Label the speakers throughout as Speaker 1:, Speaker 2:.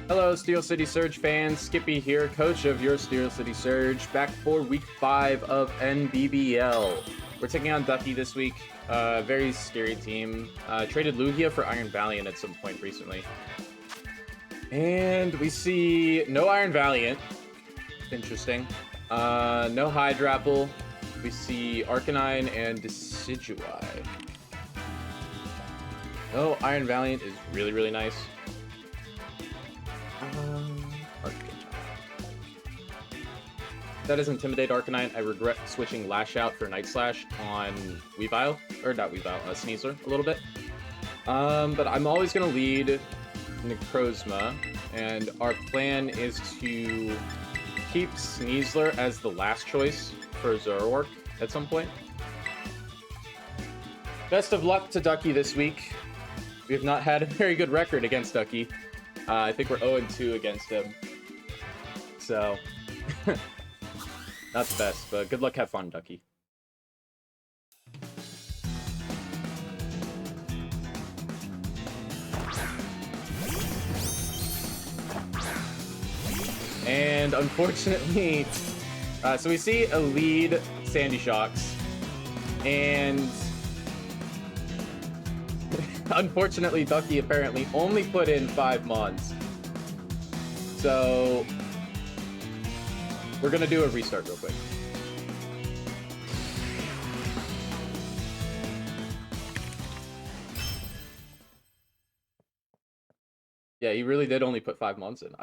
Speaker 1: Hello, Steel City Surge fans. Skippy here, coach of your Steel City Surge, back for week 5 of NBBL. We're taking on Ducky this week. Very scary team. Traded Lugia for Iron Valiant at some point recently. And we see no Iron Valiant. Interesting. No Hydrapple. We see Arcanine and Decidueye. No Iron Valiant is really, really nice. That is Intimidate Arcanine. I regret switching Lash Out for Night Slash on Weavile, or not Weavile, Sneasler a little bit. But I'm always going to lead Necrozma, and our plan is to keep Sneasler as the last choice for Zoroark at some point. Best of luck to Ducky this week. We have not had a very good record against Ducky. I think we're 0-2 against him. So, not the best, but good luck, have fun, Ducky. And unfortunately, so we see a lead Sandy Shocks, and unfortunately, Ducky apparently only put in 5 Mons. So we're gonna do a restart real quick. Yeah, he really did only put 5 Mons in.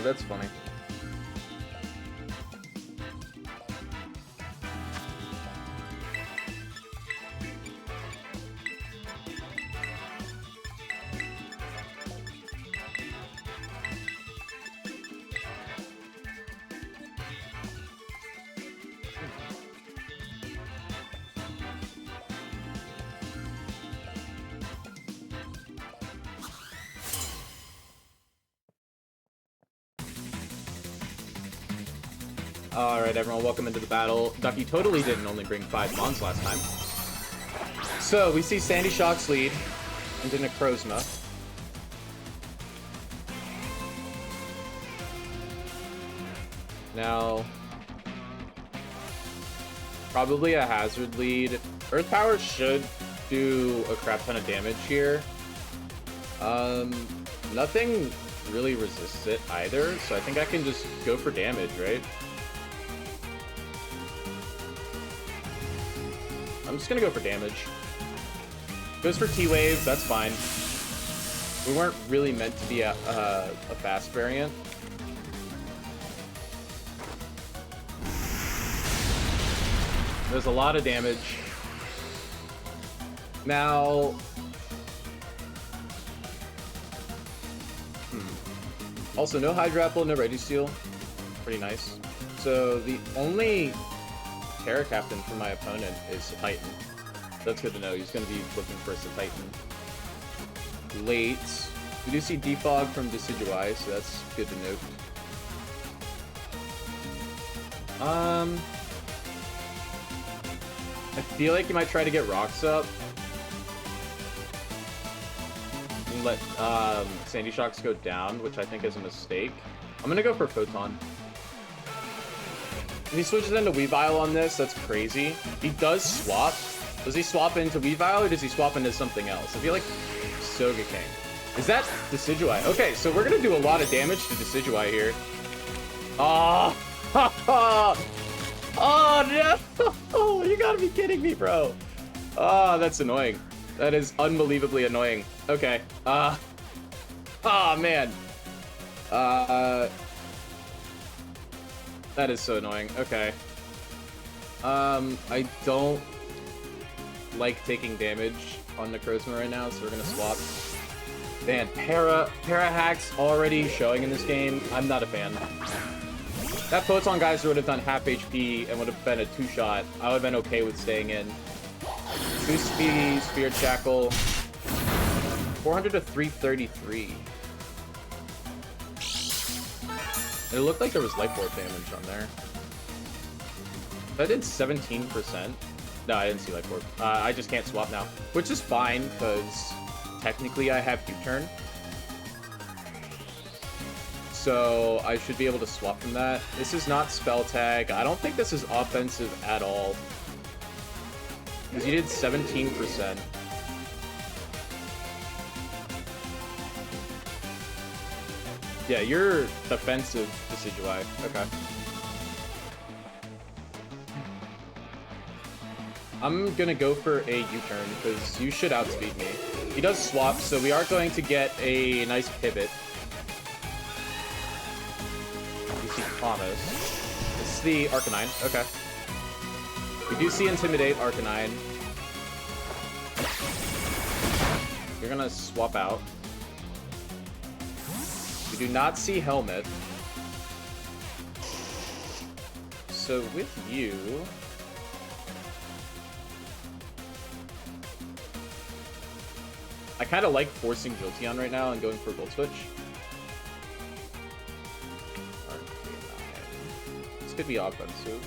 Speaker 1: That's funny. Alright, everyone, welcome into the battle. Ducky totally didn't only bring 5 Mons last time. So, we see Sandy Shocks lead into Necrozma. Now, probably a hazard lead. Earth Power should do a crap ton of damage here. Nothing really resists it either, so I think I can just go for damage, right? I'm just gonna go for damage. Goes for T-Wave, that's fine. We weren't really meant to be a fast variant. There's a lot of damage. Now... Also, no Hydrapple, no Registeel. Pretty nice. So, the only Terra Captain for my opponent is Titan. That's good to know. He's going to be looking for a Titan. Late. We do see Defog from Decidueye, so that's good to note. I feel like he might try to get Rocks up. And let Sandy Shocks go down, which I think is a mistake. I'm going to go for Photon. If he switches into Weavile on this, that's crazy. He does swap. Does he swap into Weavile, or does he swap into something else? I feel like Sogeking. Is that Decidueye? Okay, so we're gonna do a lot of damage to Decidueye here. Oh, oh no! You gotta be kidding me, bro. Oh, that's annoying. That is unbelievably annoying. Okay. Oh man. That is so annoying. Okay. I don't like taking damage on Necrozma right now, so we're gonna swap. Man, Para hacks already showing in this game. I'm not a fan. That Photon Geyser would have done half HP and would have been a 2-shot. I would have been okay with staying in. Boost speed, Spirit Shackle. 400 to 333. It looked like there was Life Orb damage on there. That did 17%. No, I didn't see Life Orb. I just can't swap now, which is fine because technically I have U-turn. So I should be able to swap from that. This is not spell tag. I don't think this is offensive at all. Because you did 17%. Yeah, you're defensive Decidueye. Okay. I'm gonna go for a U-turn because you should outspeed me. He does swap, so we are going to get a nice pivot. You see Promise. This is the Arcanine. Okay. We do see Intimidate Arcanine. You're gonna swap out. We do not see Helmet. So with you... I kind of like forcing Jolteon right now and going for Volt Switch. This could be offensive.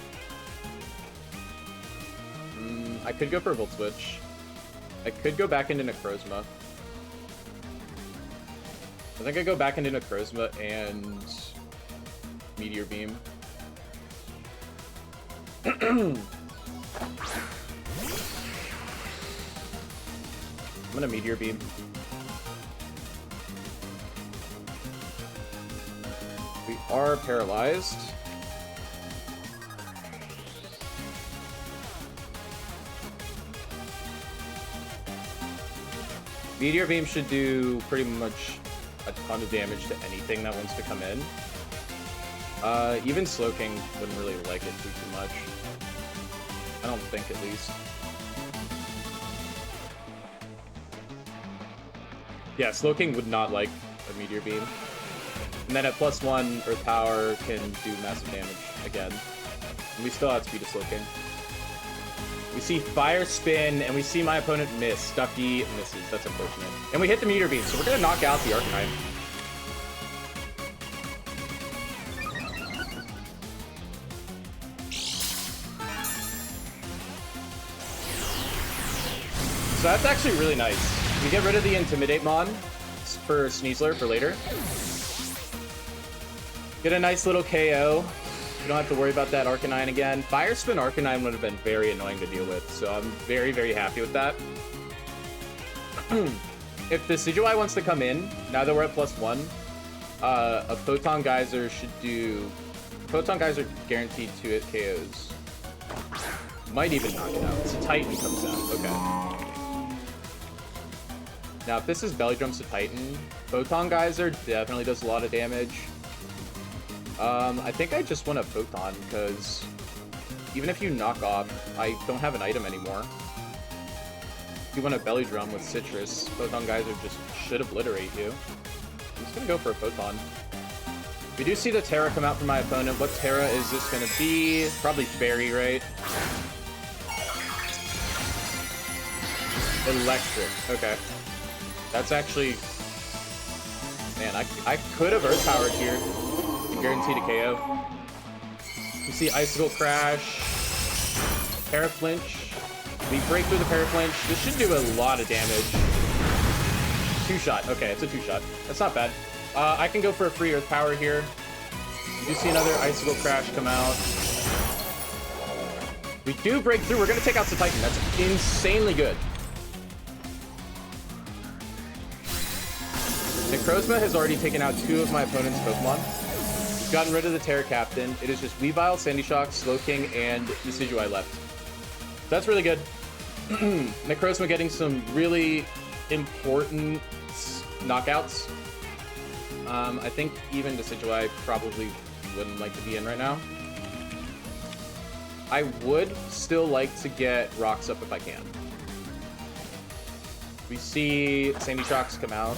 Speaker 1: I could go for Volt Switch. I could go back into Necrozma. I think I go back into Necrozma and Meteor Beam. I'm gonna Meteor Beam. We are paralyzed. Meteor Beam should do pretty much a ton of damage to anything that wants to come in. Even Slowking wouldn't really like it too much. I don't think, at least. Yeah, Slowking would not like a Meteor Beam. And then at +1, Earth Power can do massive damage again. And we still outspeed a Slowking. We see Fire Spin, and we see my opponent miss. Ducky misses. That's unfortunate. And we hit the Meteor Beam, so we're going to knock out the Arcanine. So that's actually really nice. We get rid of the Intimidate Mon for Sneasler for later. Get a nice little KO. You don't have to worry about that Arcanine again. Fire Spin Arcanine would have been very annoying to deal with, so I'm very, very happy with that. If the Decidueye wants to come in, now that we're at +1, a Photon Geyser should do... Photon Geyser guaranteed 2 hit KOs. Might even knock it out. So Titan comes out. Okay. Now, if this is Belly Drums to Titan, Photon Geyser definitely does a lot of damage. I think I just want a Photon, because even if you knock off, I don't have an item anymore. If you want a Belly Drum with Citrus, Photon Geyser just should obliterate you. I'm just gonna go for a Photon. We do see the Terra come out from my opponent. What Terra is this gonna be? Probably Fairy, right? Electric. Okay. That's actually... Man, I could have Earth Powered here. Guaranteed a KO. You see Icicle Crash. Paraflinch. We break through the Paraflinch. This should do a lot of damage. 2-shot. Okay, it's a 2-shot. That's not bad. I can go for a free Earth Power here. You see another Icicle Crash come out. We do break through. We're going to take out the Titan. That's insanely good. Necrozma has already taken out 2 of my opponent's Pokemon. We've gotten rid of the Terra Captain. It is just Weavile, Sandy Shock, Slowking, and Decidueye left. That's really good. Necrozma getting some really important knockouts. I think even Decidueye probably wouldn't like to be in right now. I would still like to get Rocks up if I can. We see Sandy Shocks come out.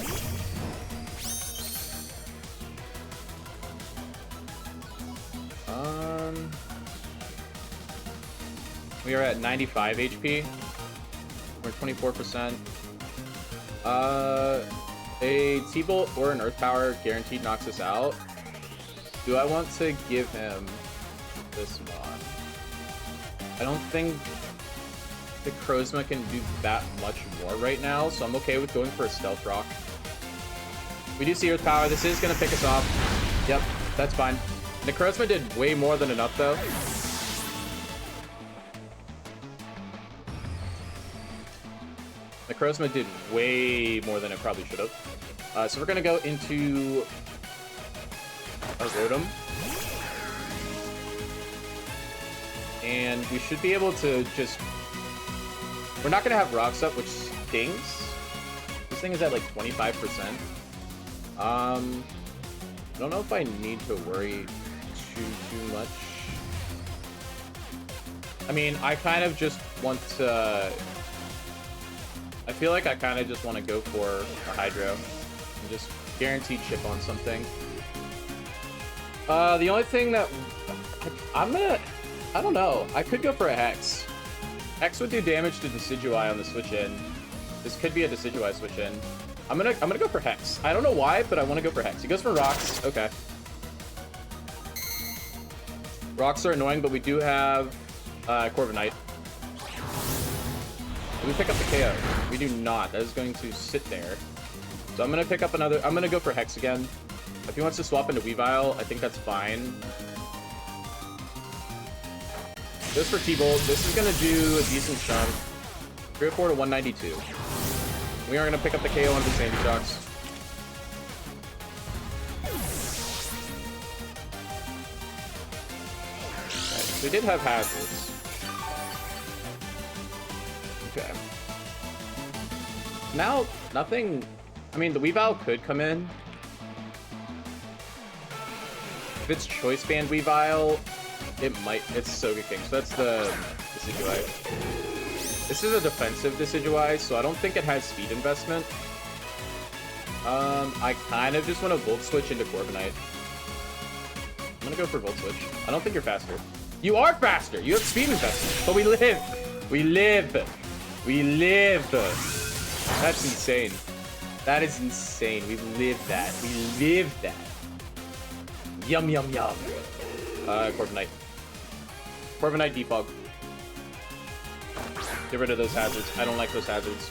Speaker 1: We are at 95 HP. We're 24%. A T-Bolt or an Earth Power guaranteed knocks us out. Do I want to give him this mod? I don't think the Krozma can do that much more right now, so I'm okay with going for a Stealth Rock. We do see Earth Power. This is going to pick us off. Yep, that's fine. Necrozma did way more than enough, though. Necrozma did way more than it probably should have. So we're going to go into our Rotom. And we should be able to just... We're not going to have Rocks up, which stings. This thing is at like 25%. I don't know if I need to worry too much. I mean, I kind of just want to... I feel like I kind of just want to go for a Hydro and just guaranteed chip on something. The only thing that I don't know. I could go for a Hex. Hex would do damage to Decidueye on the switch in. This could be a Decidueye switch in. I'm gonna go for Hex. I don't know why, but I want to go for Hex. He goes for Rocks. Okay. Rocks are annoying, but we do have Corviknight. Do we pick up the KO? We do not. That is going to sit there. So I'm gonna pick up another. I'm gonna go for Hex again. If he wants to swap into Weavile, I think that's fine. Goes for T-Bolt. This is gonna do a decent chunk. 304 to 192. We are gonna pick up the KO onto Sandy Shocks. Right, so we did have hazards. Okay. Now, nothing... I mean, the Weavile could come in. If it's Choice Band Weavile, it might... It's Sogeking, so that's the Decidueye. This is a defensive Decidueye, so I don't think it has speed investment. I kind of just want to Volt Switch into Corviknight. I'm gonna go for Volt Switch. I don't think you're faster. You are faster! You have speed investment! But we live! We live! We live! That's insane. That is insane. We live that. We live that. Yum, yum, yum. Corviknight. Corviknight Defog. Get rid of those hazards. I don't like those hazards.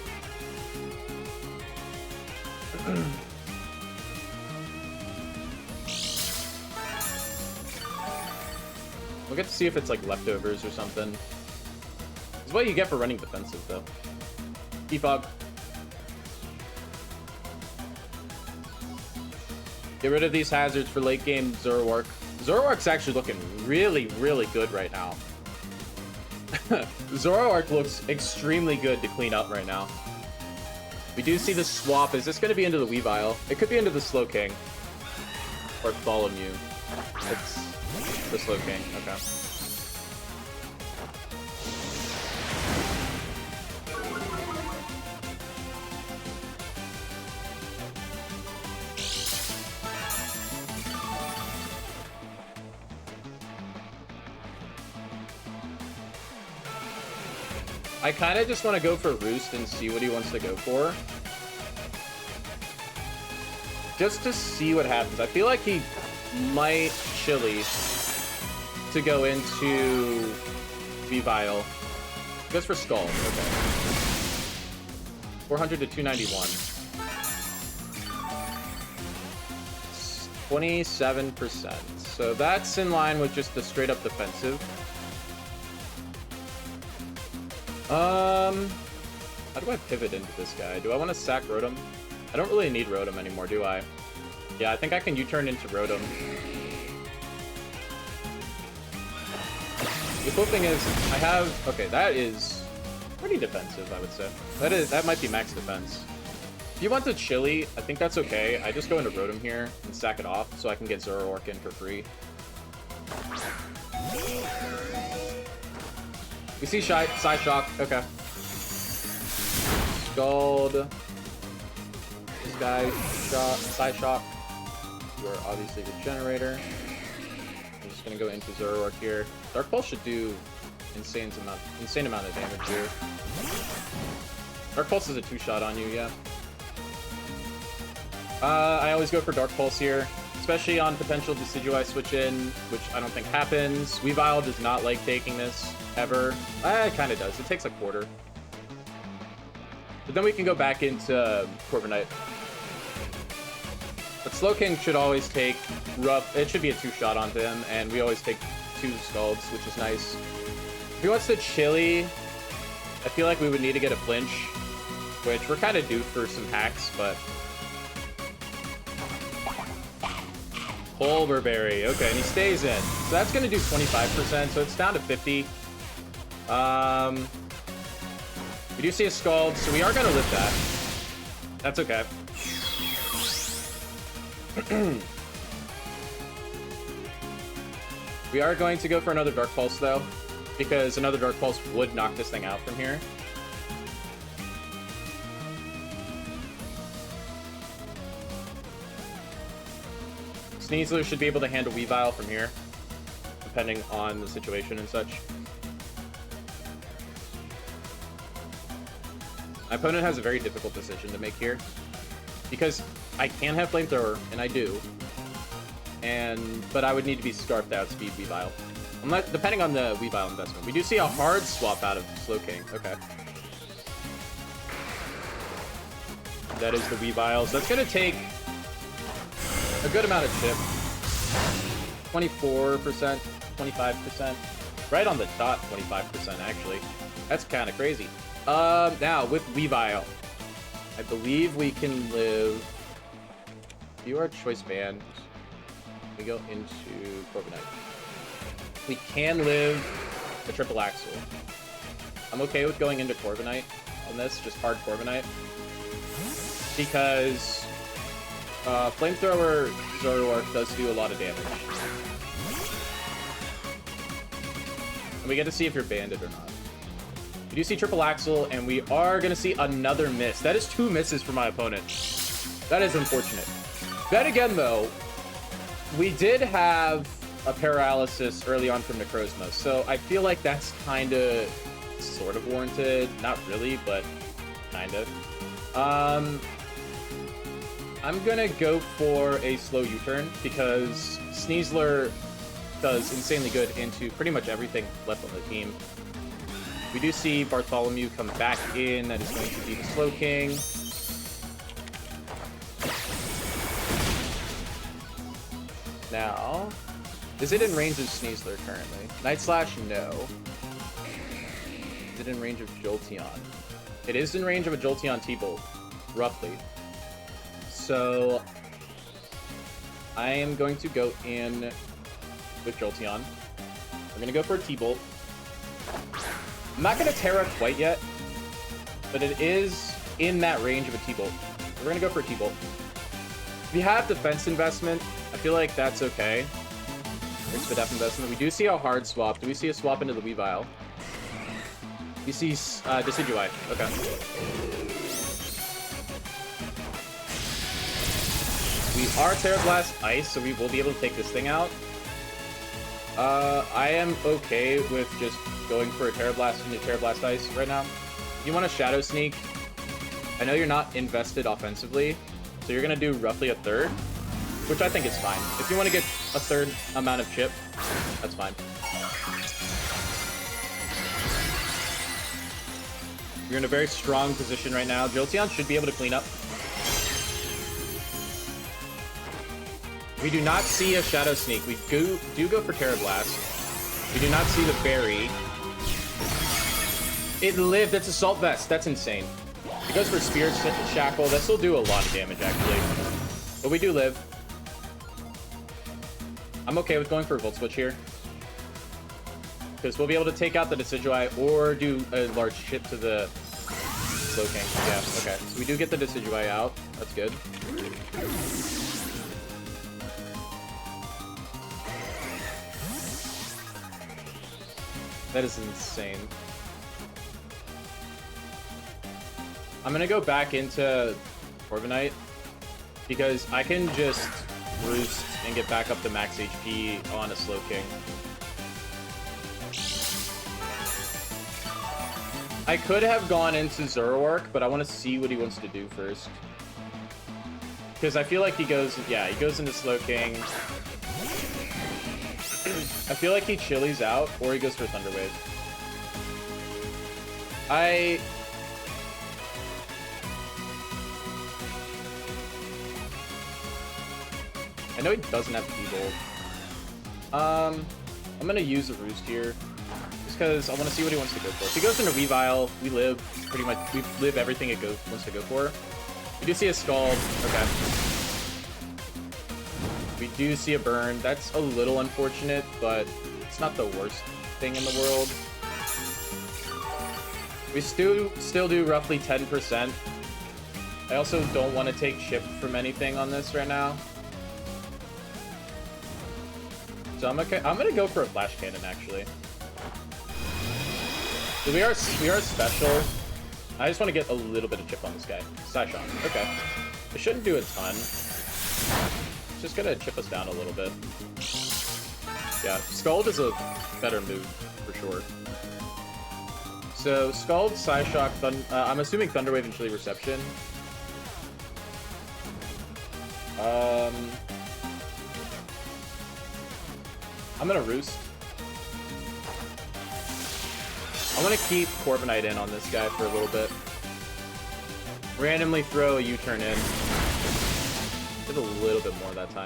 Speaker 1: We'll get to see if it's like leftovers or something. It's what you get for running defensive, though. Defog. Get rid of these hazards for late game Zoroark. Zoroark's actually looking really, really good right now. Zoroark looks extremely good to clean up right now. We do see the swap. Is this going to be into the Weavile? It could be into the Slowking. Or Tholomew. It's the Slowking. Okay. I kind of just want to go for Roost and see what he wants to go for. Just to see what happens. I feel like he might Chili to go into Weavile. Goes for Skull. Okay. 400 to 291. 27%. So that's in line with just the straight up defensive. How do I pivot into this guy? Do I want to sack Rotom? I don't really need Rotom anymore, do I? Yeah, I think I can U-turn into Rotom. The cool thing is, I have... Okay, that is pretty defensive, I would say. That might be max defense. If you want to Chili, I think that's okay. I just go into Rotom here and sack it off so I can get Zoroark in for free. We see Side Shock. Okay. Scald. This guy, Side Shock. You are obviously Regenerator. I'm just gonna go into Zoroark here. Dark Pulse should do insane amount of damage here. Dark Pulse is a 2-shot on you, yeah. I always go for Dark Pulse here, especially on potential Decidueye switch in, which I don't think happens. Weavile does not like taking this, ever. It kind of does. It takes a quarter. But then we can go back into Corviknight. But Slowking should always take rough. It should be a 2-shot onto him, and we always take 2 Scalds, which is nice. If he wants to Chili, I feel like we would need to get a flinch, which we're kind of due for some hacks, but... Pulverberry. Okay, and he stays in. So that's going to do 25%, so it's down to 50. We do see a Scald, so we are going to lift that. That's okay. We are going to go for another Dark Pulse, though, because another Dark Pulse would knock this thing out from here. Sneasler should be able to handle Weavile from here, depending on the situation and such. My opponent has a very difficult decision to make here, because I can have Flamethrower, and I do, but I would need to be Scarfed out speed Weavile. Depending on the Weavile investment. We do see a hard swap out of Slowking. Okay. That is the Weavile. So that's going to take a good amount of chip. 24%, 25%. Right on the dot, 25%, actually. That's kind of crazy. Now, with Weavile, I believe we can live... View our choice band. We go into Corviknight. We can live the Triple Axle. I'm okay with going into Corviknight on this, just hard Corviknight. Because Flamethrower Zoroark does do a lot of damage. And we get to see if you're banded or not. We do see Triple Axle, and we are going to see another miss. That is 2 misses for my opponent. That is unfortunate. Then again, though, we did have a paralysis early on from Necrozma, so I feel like that's kind of sort of warranted. Not really, but kind of. I'm gonna go for a slow U-turn because Sneasler does insanely good into pretty much everything left on the team. We do see Bartholomew come back in. That is going to be the Slowking. Now, is it in range of Sneasler currently? Night Slash, no. Is it in range of Jolteon? It is in range of a Jolteon T-Bolt, roughly. So, I am going to go in with Jolteon. We're going to go for a T-Bolt. I'm not going to Terra quite yet, but it is in that range of a T-Bolt. We're going to go for a T-Bolt. If we have defense investment, I feel like that's okay. There's the def investment. We do see a hard swap. Do we see a swap into the Weavile? We see Decidueye. Okay. We are Terra Blast Ice, so we will be able to take this thing out. I am okay with just going for a Terra Blast into Terra Blast Ice right now. You want to Shadow Sneak. I know you're not invested offensively, so you're going to do roughly a third, which I think is fine. If you want to get a third amount of chip, that's fine. You're in a very strong position right now. Jolteon should be able to clean up. We do not see a Shadow Sneak. We do go for Terra Blast. We do not see the Berry. It lived. That's Assault Vest. That's insane. It goes for Spirit Shackle. That still do a lot of damage, actually. But we do live. I'm okay with going for a Volt Switch here. Because we'll be able to take out the Decidueye or do a large chip to the Slowking. Yeah, okay. So we do get the Decidueye out. That's good. That is insane. I'm gonna go back into Corviknight because I can just roost and get back up to max HP on a Slowking. I could have gone into Zoroark, but I want to see what he wants to do first. Because I feel like he goes, yeah, he goes into Slowking. I feel like he chilies out, or he goes for Thunder Wave. I know he doesn't have T-Bolt. I'm gonna use a Roost here, just because I want to see what he wants to go for. If he goes into Weavile, we live pretty much. We live everything it wants to go for. We do see a Scald. Okay. We do see a Burn. That's a little unfortunate, but it's not the worst thing in the world. We still do roughly 10%. I also don't want to take chip from anything on this right now. So I'm gonna go for a Flash Cannon actually. So we are special. I just want to get a little bit of chip on this guy. Psyshock. Okay. It shouldn't do a ton. It's just gonna chip us down a little bit. Yeah, Scald is a better move for sure. So Scald, Psyshock, I'm assuming Thunder Wave and Chilly Reception. I'm gonna Roost. I want to keep Corviknight in on this guy for a little bit. Randomly throw a U-turn in. Did a little bit more that time.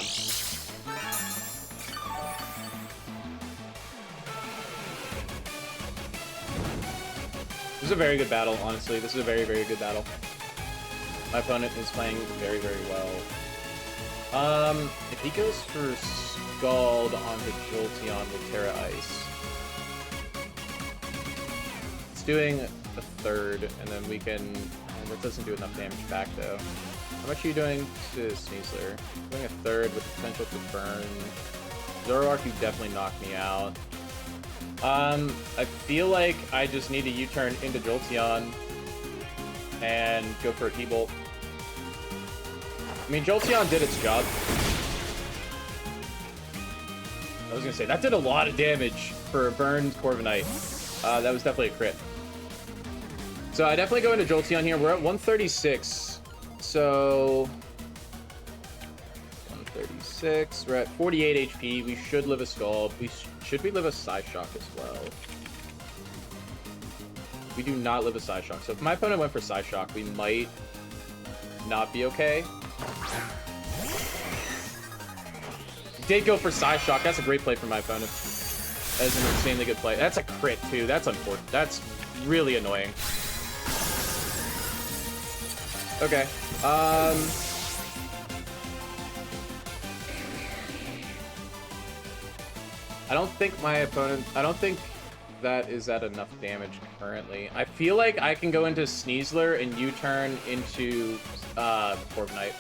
Speaker 1: This is a very good battle, honestly. This is a very, very good battle. My opponent is playing very, very well. If he goes for Scald onto Jolteon with Terra Ice, it's doing a third, and then we can... And that doesn't do enough damage back, though. How much are you doing to Sneasler? Doing a third with the potential to burn. Zoroark, you definitely knocked me out. I feel like I just need to U-turn into Jolteon and go for a T-Bolt. I mean, Jolteon did its job. I was gonna say, that did a lot of damage for a burned Corviknight. That was definitely a crit. So I definitely go into Jolteon here. We're at 136. So... 136. We're at 48 HP. We should live a Scald. Should we live a Psyshock as well? We do not live a Psyshock. So if my opponent went for Psyshock, we might not be okay. Did go for Psyshock. That's a great play for my opponent. That is an insanely good play. That's a crit, too. That's unfortunate. That's really annoying. Okay. I don't think that is at enough damage currently. I feel like I can go into Sneasler and U-turn into Corviknight.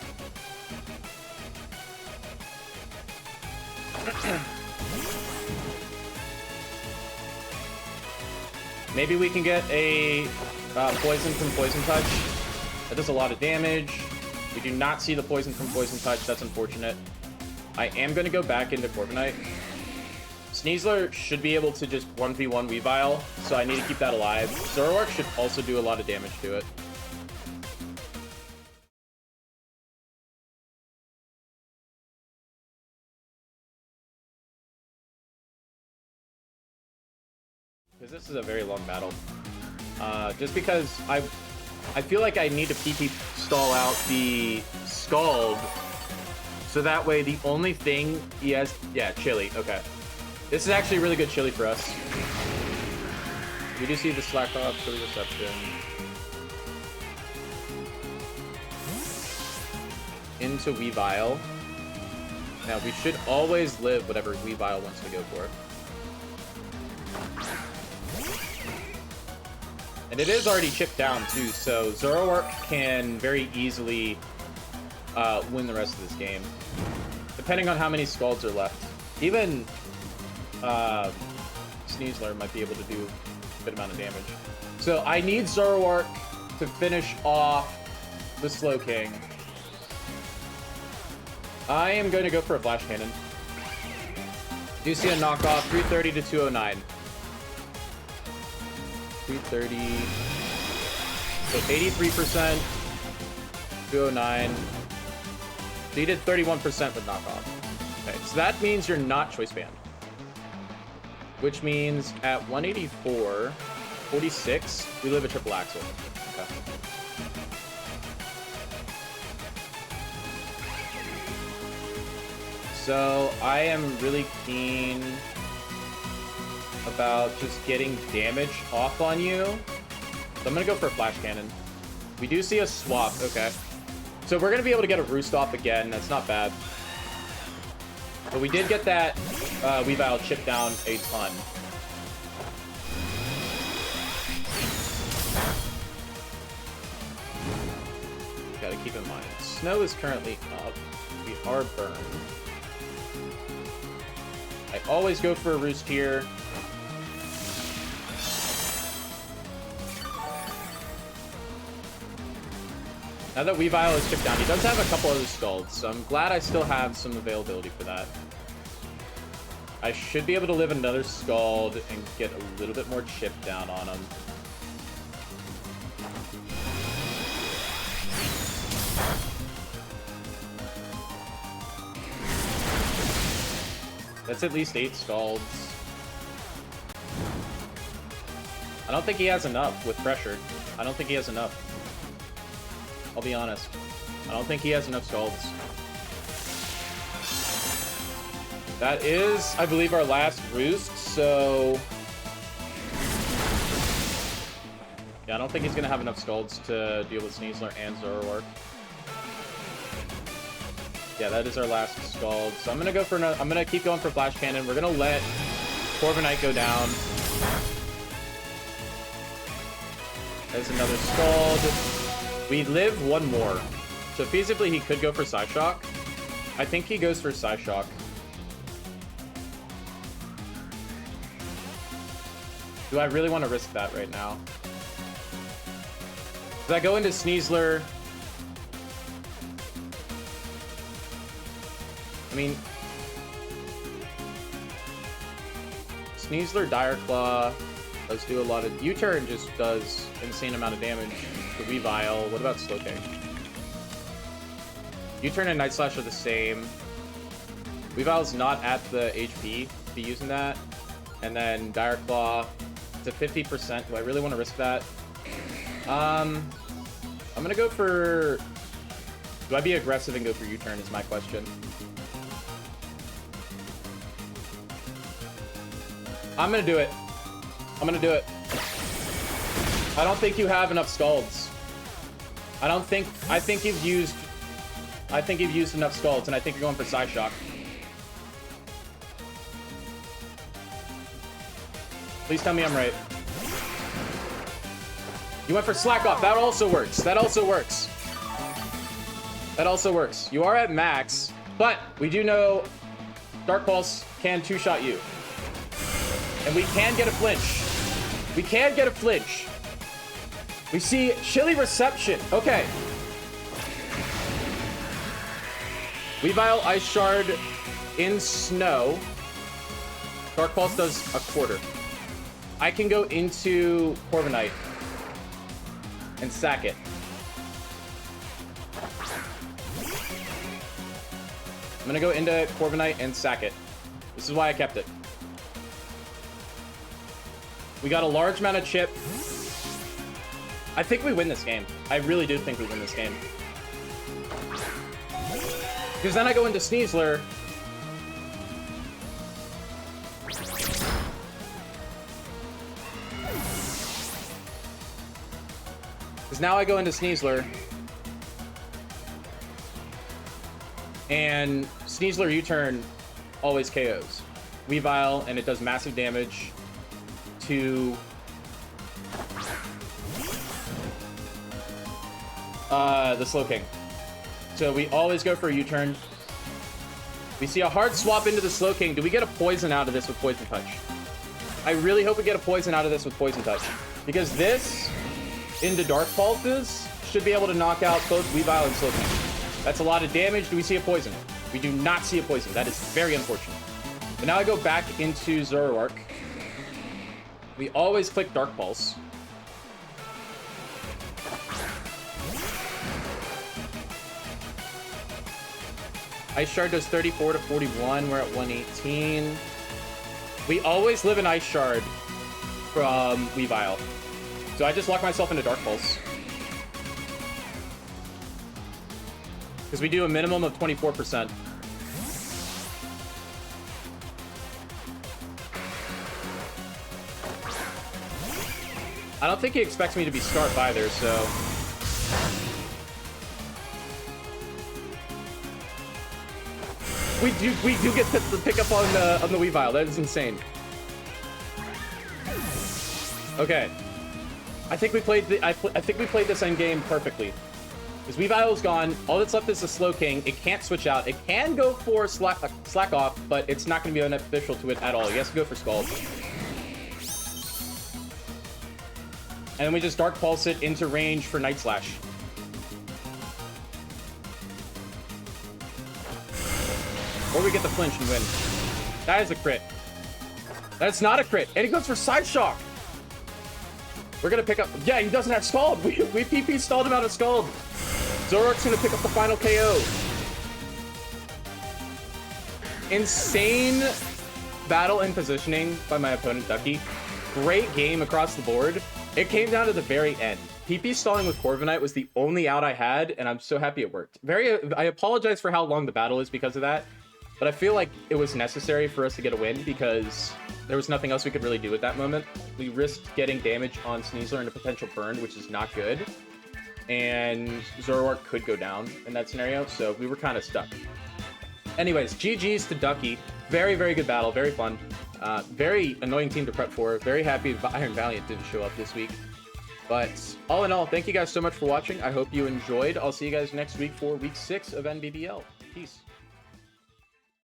Speaker 1: Maybe we can get a poison from Poison Touch. That does a lot of damage. We do not see the poison from Poison Touch. That's unfortunate. I am going to go back into Corviknight. Sneasler should be able to just 1v1 Weavile, so I need to keep that alive. Zoroark should also do a lot of damage to it. Because this is a very long battle. Just because I feel like I need to PP stall out the Scald, so that way the only thing he has... Yeah, Chilly. Okay. This is actually really good Chilly for us. We do see the slack off, Chilly Reception. Into Weavile. Now, we should always live whatever Weavile wants to go for. And it is already chipped down, too, so Zoroark can very easily win the rest of this game. Depending on how many Scalds are left. Even... Sneasler might be able to do a good amount of damage. So I need Zoroark to finish off the Slowking. I am going to go for a Flash Cannon. Do see a knockoff, 330 to 209. 230. So 83%, 209. So you did 31% with knockoff. Okay, so that means you're not choice banned. Which means at 184, 46, we live a triple axle. Okay. So I am really keen about just getting damage off on you. So I'm gonna go for a flash cannon. We do see a swap, okay. So we're gonna be able to get a roost off again. That's not bad. But we did get that Weavile chip down a ton. Gotta keep in mind, snow is currently up. We are burned. I always go for a roost here. Now that Weavile is chipped down, he does have a couple other scalds, so I'm glad I still have some availability for that. I should be able to live another scald and get a little bit more chip down on him. That's at least 8 scalds. I don't think he has enough with pressure. I don't think he has enough. I'll be honest. I don't think he has enough scalds. That is, I believe, our last roost, so... yeah, I don't think he's going to have enough scalds to deal with Sneasler and Zoroark. Yeah, that is our last scald. So I'm going to go for another... I'm going to keep going for Flash Cannon. We're going to let Corviknight go down. There's another scald. We live one more. So feasibly, he could go for Psyshock. I think he goes for Psyshock. Do I really want to risk that right now? Does I go into Sneasler? I mean... Sneasler, Dire Claw does do a lot of... U-Turn just does insane amount of damage to Weavile. What about Slowking? U-Turn and Night Slash are the same. Weavile's not at the HP to be using that. And then Dire Claw, it's a 50%. Do I really want to risk that? I'm gonna go for... Do I be aggressive and go for U-Turn is my question. I'm gonna do it. I'm gonna do it. I don't think you have enough scalds. I think you've used enough scalds, and I think you're going for Psyshock. Please tell me I'm right. You went for Slack Off. That also works. That also works. That also works. You are at max, but we do know Dark Pulse can two-shot you. And we can get a flinch. We can get a flinch. We see Chilly Reception. Okay. Weavile Ice Shard in Snow. Dark Pulse does a quarter. I can go into Corviknight and sack it. I'm gonna go into Corviknight and sack it. This is why I kept it. We got a large amount of chip. I think we win this game. I really do think we win this game. Because then I go into Sneasler. Because now I go into Sneasler. And Sneasler U-turn always KOs. Weavile, and it does massive damage to the Slowking. So we always go for a U-turn. We see a hard swap into the Slowking. Do we get a poison out of this with Poison Touch? I really hope we get a poison out of this with Poison Touch. Because this, into Dark Pulses, should be able to knock out both Weavile and Slowking. That's a lot of damage. Do we see a poison? We do not see a poison. That is very unfortunate. But now I go back into Zoroark. We always click Dark Pulse. Ice Shard does 34 to 41. We're at 118. We always live an Ice Shard from Weavile. So I just lock myself into Dark Pulse. Because we do a minimum of 24%. I don't think he expects me to be Scarf either, so... We do get the pickup on the Weavile. That is insane. Okay. I think we played this end game perfectly. Because Weavile is gone. All that's left is the Slowking. It can't switch out. It can go for slack off, but it's not going to be beneficial to it at all. He has to go for Scald. And then we just Dark Pulse it into range for Night Slash. Or we get the flinch and win. That is a crit. That's not a crit. And he goes for Side Shock. We're going to pick up... Yeah, he doesn't have Scald. We PP stalled him out of Scald. Zoroark's going to pick up the final KO. Insane battle and positioning by my opponent, Ducky. Great game across the board. It came down to the very end. PP stalling with Corviknight was the only out I had, and I'm so happy it worked. I apologize for how long the battle is because of that, but I feel like it was necessary for us to get a win because there was nothing else we could really do at that moment. We risked getting damage on Sneasler and a potential burn, which is not good, and Zoroark could go down in that scenario, so we were kind of stuck. Anyways, GG's to Ducky. Very, very good battle. Very fun. Very annoying team to prep for. Very happy Iron Valiant didn't show up this week. But all in all, thank you guys so much for watching. I hope you enjoyed. I'll see you guys next week for week 6 of NBBL. Peace.